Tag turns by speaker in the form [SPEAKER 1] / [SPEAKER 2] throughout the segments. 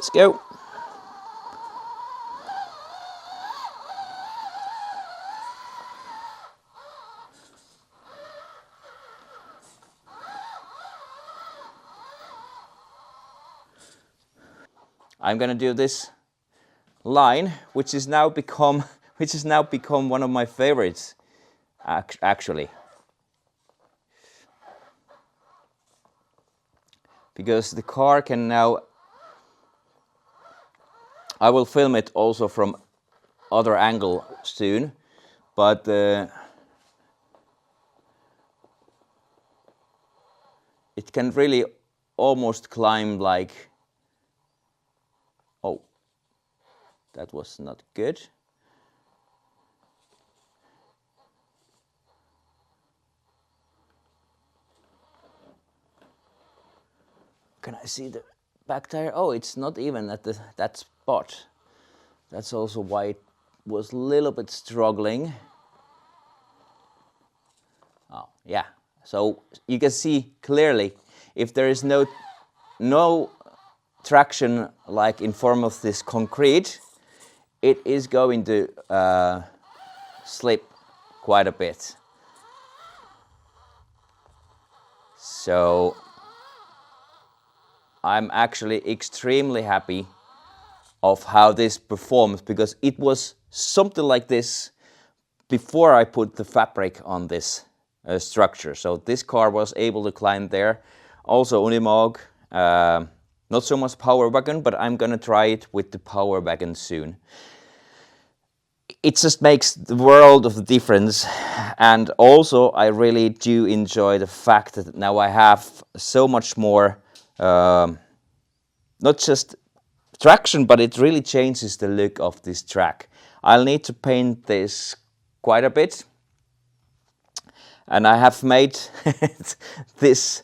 [SPEAKER 1] Let's go. I'm gonna do this line, which has now become one of my favorites, actually, because the car can now. I will film it also from other angle soon, but it can really almost climb like. Oh, that was not good. Can I see the back tire? Oh, it's not even at that spot. That's also why it was a little bit struggling. Oh, yeah. So you can see clearly if there is no traction like in form of this concrete, it is going to slip quite a bit. So I'm actually extremely happy of how this performs, because it was something like this before I put the fabric on this structure. So this car was able to climb there. Also Unimog, not so much Power Wagon, but I'm gonna try it with the Power Wagon soon. It just makes the world of difference, and also I really do enjoy the fact that now I have so much more, not just traction, but it really changes the look of this track. I'll need to paint this quite a bit, and I have made this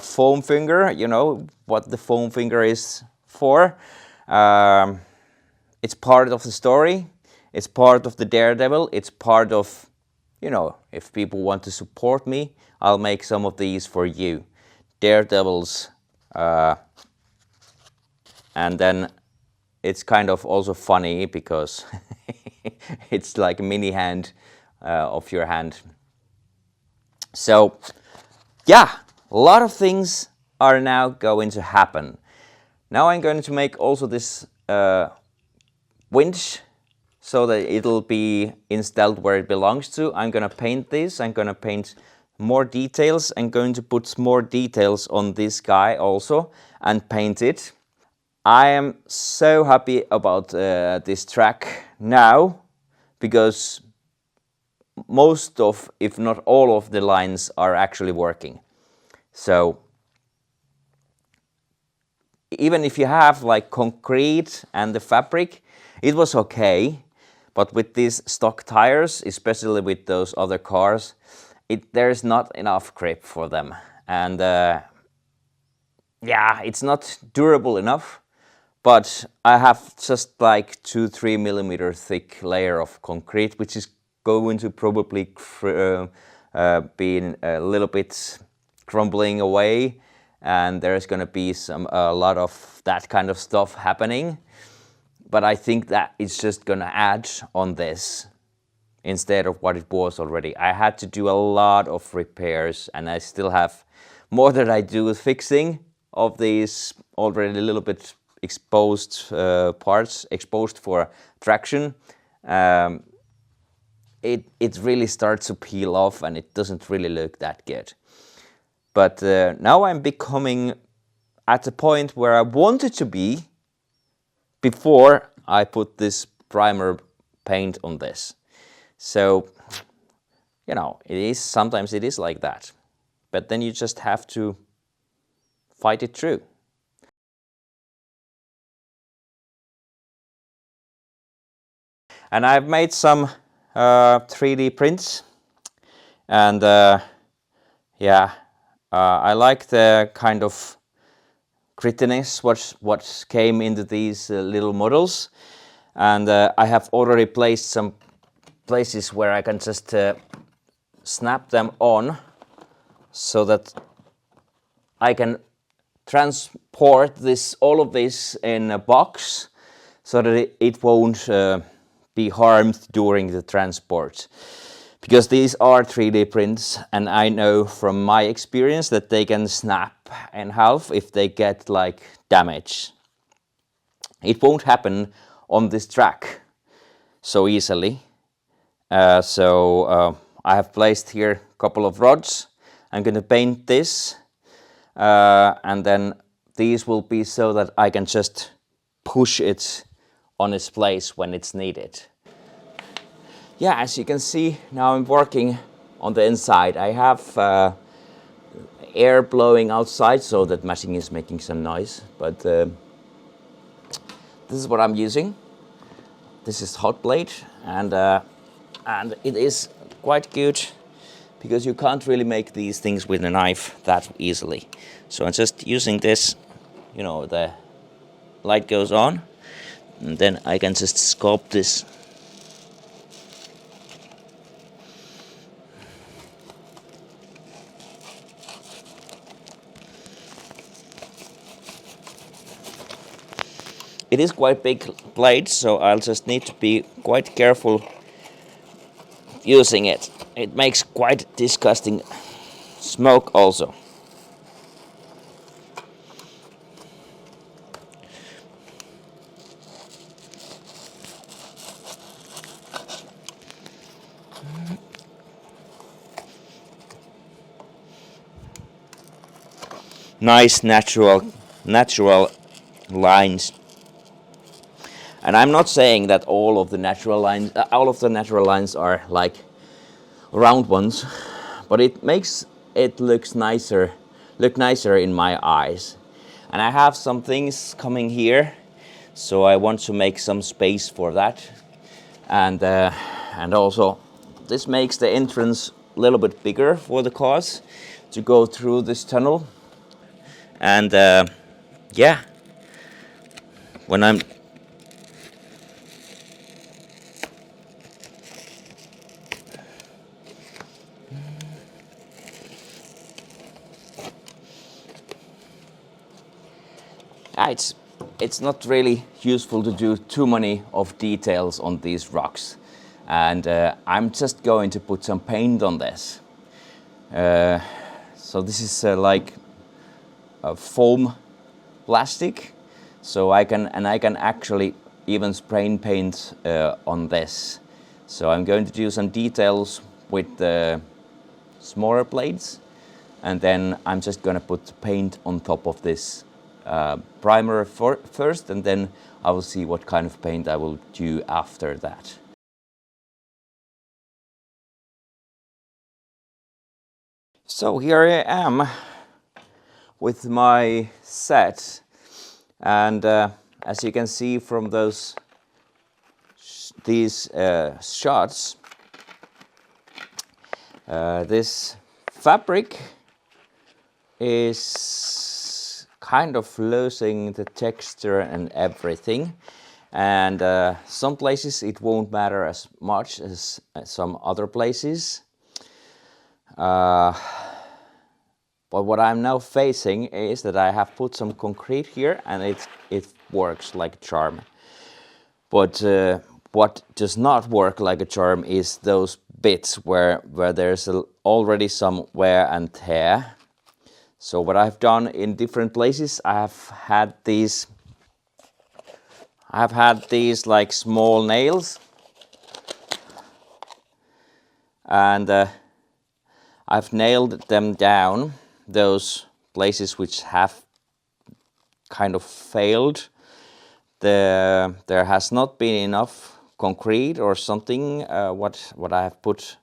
[SPEAKER 1] foam finger. You know what the foam finger is for. It's part of the story. It's part of the Daredevil. It's part of, you know, if people want to support me, I'll make some of these for you. Daredevils. And then it's kind of also funny because it's like a mini hand of your hand. So yeah, a lot of things are now going to happen. Now I'm going to make also this winch so that it'll be installed where it belongs to. I'm gonna paint this. I'm gonna paint more details. I'm going to put more details on this guy also and paint it. I am so happy about this track now, because most of, if not all of the lines are actually working. So even if you have like concrete and the fabric, it was okay. But with these stock tires, especially with those other cars, there's not enough grip for them. And yeah, it's not durable enough. But I have just like 2-3 millimeter thick layer of concrete, which is going to probably be a little bit crumbling away, and there's going to be a lot of that kind of stuff happening. But I think that it's just going to add on this instead of what it was already. I had to do a lot of repairs, and I still have more that I do with fixing of these already a little bit exposed parts, exposed for traction. It really starts to peel off, and it doesn't really look that good. But now I'm becoming at the point where I wanted to be before I put this primer paint on this. So, you know, sometimes it is like that. But then you just have to fight it through. And I've made some 3D prints, and yeah, I like the kind of grittiness what came into these little models, and I have already placed some places where I can just snap them on so that I can transport all of this in a box so that it won't be harmed during the transport. Because these are 3D prints, and I know from my experience that they can snap in half if they get like damage. It won't happen on this track so easily. So I have placed here a couple of rods. I'm going to paint this, and then these will be so that I can just push it on its place when it's needed. Yeah, as you can see, now I'm working on the inside. I have air blowing outside, so that machine is making some noise, but this is what I'm using. This is hot blade, and it is quite good because you can't really make these things with a knife that easily. So I'm just using this, you know, the light goes on, and then I can just sculpt this. It is quite big blade, so I'll just need to be quite careful using it. It makes quite disgusting smoke also. Nice natural lines. And I'm not saying that all of the natural lines are like round ones, but it makes it look nicer in my eyes. And I have some things coming here, so I want to make some space for that. And also this makes the entrance a little bit bigger for the cars to go through this tunnel. And yeah, when I'm it's not really useful to do too many of details on these rocks, and I'm just going to put some paint on this. So this is like a foam plastic, so I can actually even spray paint on this. So I'm going to do some details with the smaller blades, and then I'm just going to put paint on top of this primer first, and then I will see what kind of paint I will do after that. So here I am with my set, and as you can see from these shots, this fabric is kind of losing the texture and everything, and some places it won't matter as much as some other places. But what I'm now facing is that I have put some concrete here, and it works like a charm. But what does not work like a charm is those bits where there's already some wear and tear. So what I've done in different places, I have had these like small nails, and I've nailed them down, those places which have kind of failed. There has not been enough concrete or something. What I have put,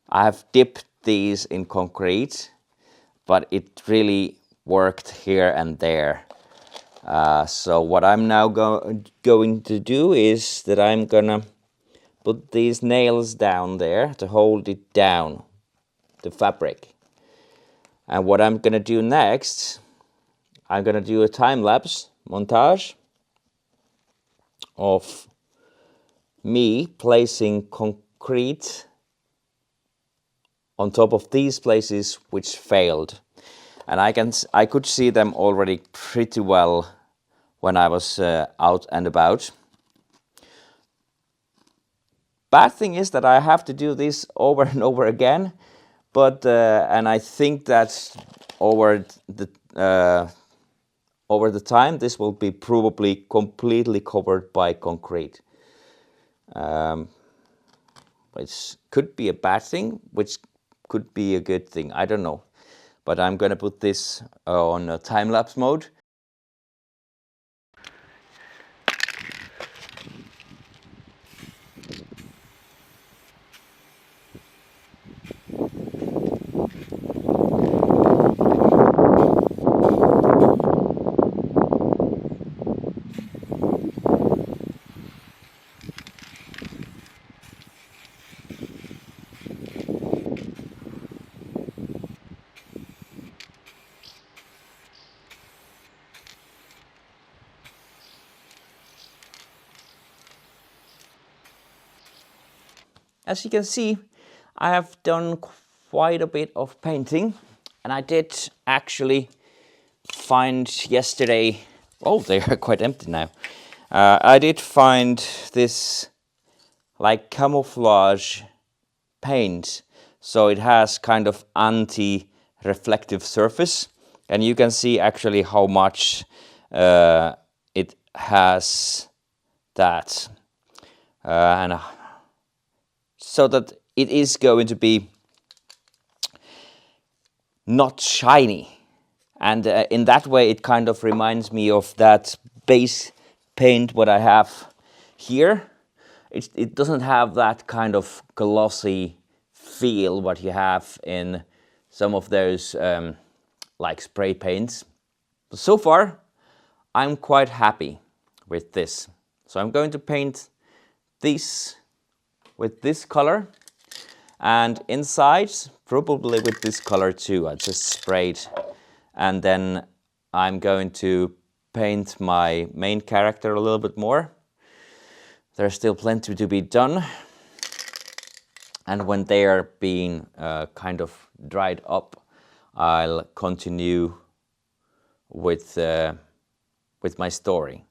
[SPEAKER 1] I have dipped these in concrete, but it really worked here and there. So what I'm now going to do is that I'm gonna put these nails down there to hold it down, the fabric. And what I'm gonna do next, I'm gonna do a time-lapse montage of me placing concrete on top of these places which failed. And I could see them already pretty well when I was out and about. Bad thing is that I have to do this over and over again, but and I think that over the time this will be probably completely covered by concrete. Which could be a bad thing, which could be a good thing, I don't know. But I'm gonna put this on time-lapse mode. As you can see, I have done quite a bit of painting, and I did actually find yesterday, oh, they are quite empty now. I did find this like camouflage paint, so it has kind of anti-reflective surface, and you can see actually how much it has that, and so that it is going to be not shiny. And in that way it kind of reminds me of that base paint what I have here. It doesn't have that kind of glossy feel what you have in some of those like spray paints. But so far I'm quite happy with this. So I'm going to paint this with this color, and inside probably with this color too. I just sprayed, and then I'm going to paint my main character a little bit more. There's still plenty to be done, and when they are being kind of dried up, I'll continue with my story.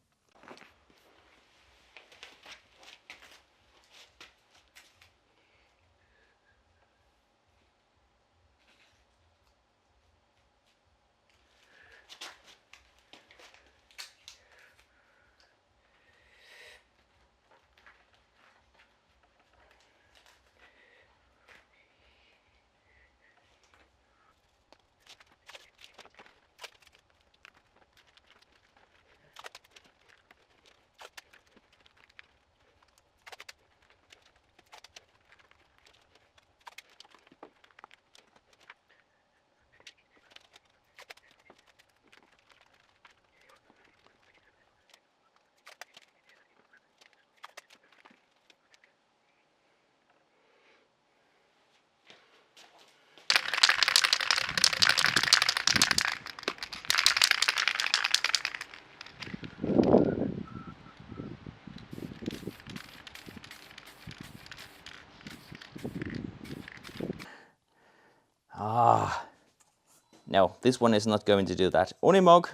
[SPEAKER 1] No, this one is not going to do that. Unimog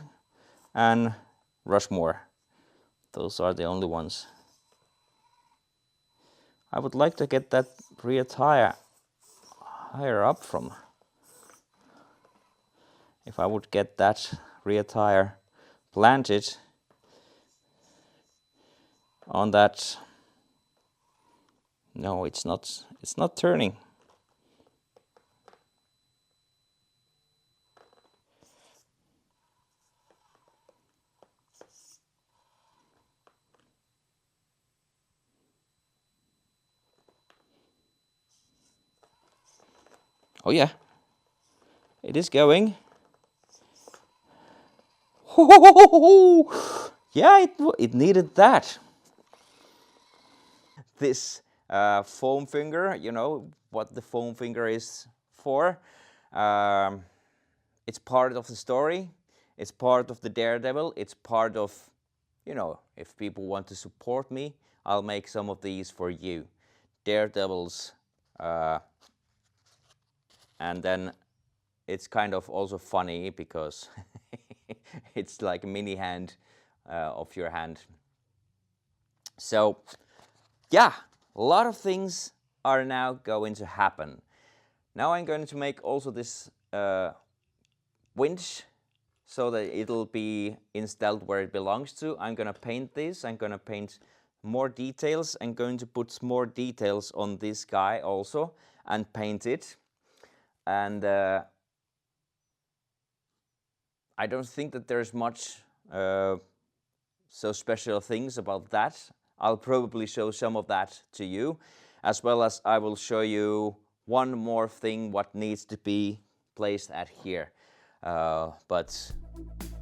[SPEAKER 1] and Rushmore. Those are the only ones. I would like to get that rear tire higher up from. If I would get that rear tire planted on that. No, it's not turning. Oh yeah, it is going. Yeah, it needed that. This foam finger, you know what the foam finger is for. It's part of the story. It's part of the Daredevil. It's part of, you know, if people want to support me, I'll make some of these for you. Daredevils, and then it's kind of also funny because it's like a mini hand of your hand. So yeah, a lot of things are now going to happen. Now I'm going to make also this winch so that it'll be installed where it belongs to. I'm going to paint this. I'm going to paint more details. I'm going to put more details on this guy also and paint it. And I don't think that there's much so special things about that. I'll probably show some of that to you, as well as I will show you one more thing what needs to be placed at here. But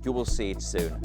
[SPEAKER 1] you will see it soon.